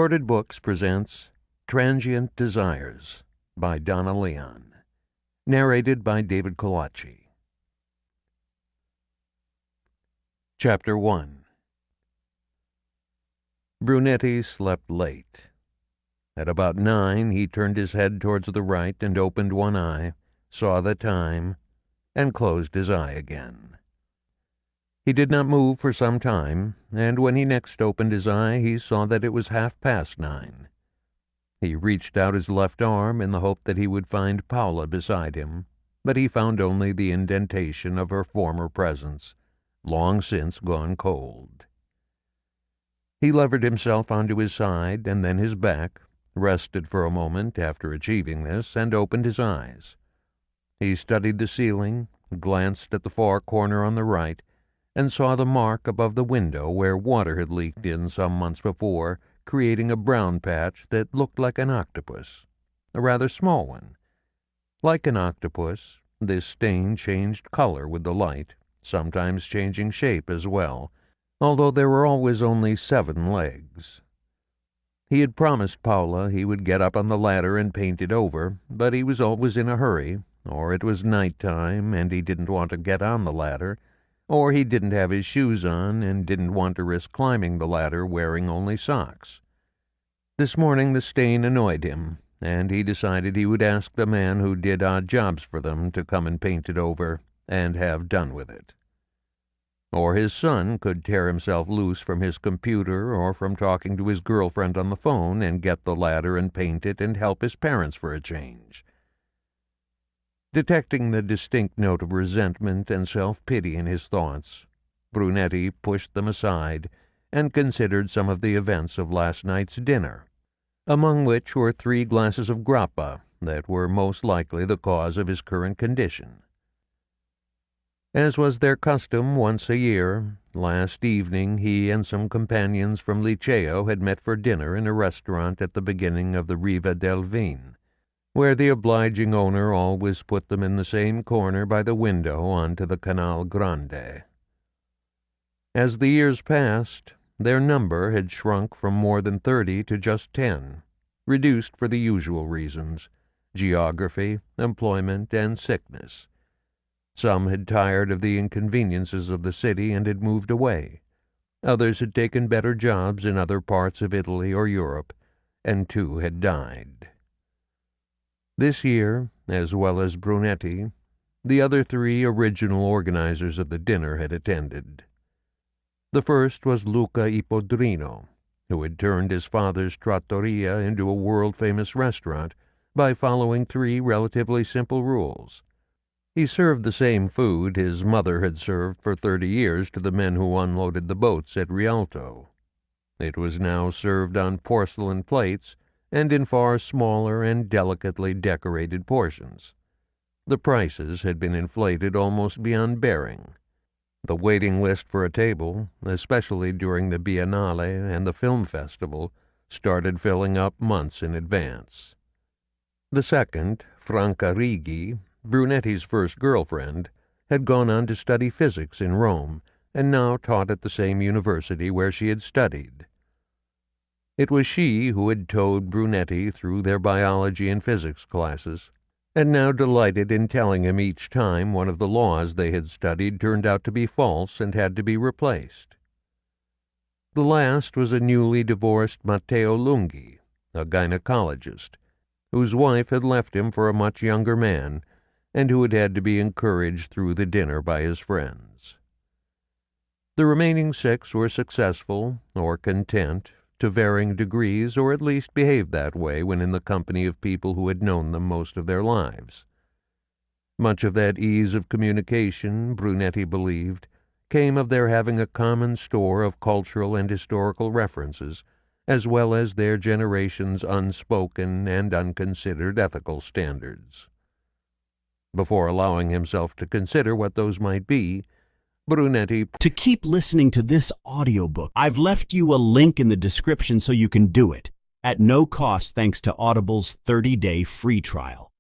Recorded Books presents Transient Desires by Donna Leon, narrated by David Kalachi. Chapter 1. Brunetti slept late. At about 9, he turned his head towards the right and opened one eye, saw the time, and closed his eye again. He did not move for some time, and when he next opened his eye, he saw that it was 9:30. He reached out his left arm in the hope that he would find Paula beside him, but he found only the indentation of her former presence, long since gone cold. He levered himself onto his side and then his back, rested for a moment after achieving this, and opened his eyes. He studied the ceiling, glanced at the far corner on the right, and saw the mark above the window where water had leaked in some months before, creating a brown patch that looked like an octopus, a rather small one. Like an octopus, this stain changed color with the light, sometimes changing shape as well, although there were always only 7 legs. He had promised Paula he would get up on the ladder and paint it over, but he was always in a hurry, or it was night time and he didn't want to get on the ladder, or he didn't have his shoes on and didn't want to risk climbing the ladder wearing only socks. This morning the stain annoyed him, and he decided he would ask the man who did odd jobs for them to come and paint it over, and have done with it. Or his son could tear himself loose from his computer or from talking to his girlfriend on the phone and get the ladder and paint it and help his parents for a change. Detecting the distinct note of resentment and self-pity in his thoughts, Brunetti pushed them aside and considered some of the events of last night's dinner, among which were 3 glasses of grappa that were most likely the cause of his current condition. As was their custom once a year, last evening he and some companions from Liceo had met for dinner in a restaurant at the beginning of the Riva del Vin, where the obliging owner always put them in the same corner by the window onto the Canal Grande. As the years passed, their number had shrunk from more than 30 to just 10, reduced for the usual reasons: geography, employment, and sickness. Some had tired of the inconveniences of the city and had moved away. Others had taken better jobs in other parts of Italy or Europe, and 2 had died. This year, as well as Brunetti, the other 3 original organizers of the dinner had attended. The first was Luca Ipodrino, who had turned his father's trattoria into a world-famous restaurant by following 3 relatively simple rules. He served the same food his mother had served for 30 years to the men who unloaded the boats at Rialto. It was now served on porcelain plates and in far smaller and delicately decorated portions. The prices had been inflated almost beyond bearing. The waiting list for a table, especially during the Biennale and the film festival, started filling up months in advance. The second, Franca Righi, Brunetti's first girlfriend, had gone on to study physics in Rome and now taught at the same university where she had studied. It was she who had towed Brunetti through their biology and physics classes, and now delighted in telling him each time one of the laws they had studied turned out to be false and had to be replaced. The last was a newly divorced Matteo Lunghi, a gynecologist, whose wife had left him for a much younger man, and who had had to be encouraged through the dinner by his friends. The remaining 6 were successful, or content, to varying degrees, or at least behaved that way when in the company of people who had known them most of their lives. Much of that ease of communication, Brunetti believed, came of their having a common store of cultural and historical references, as well as their generation's unspoken and unconsidered ethical standards. Before allowing himself to consider what those might be, Brunetti... To keep listening to this audiobook, I've left you a link in the description so you can do it, at no cost thanks to Audible's 30-day free trial.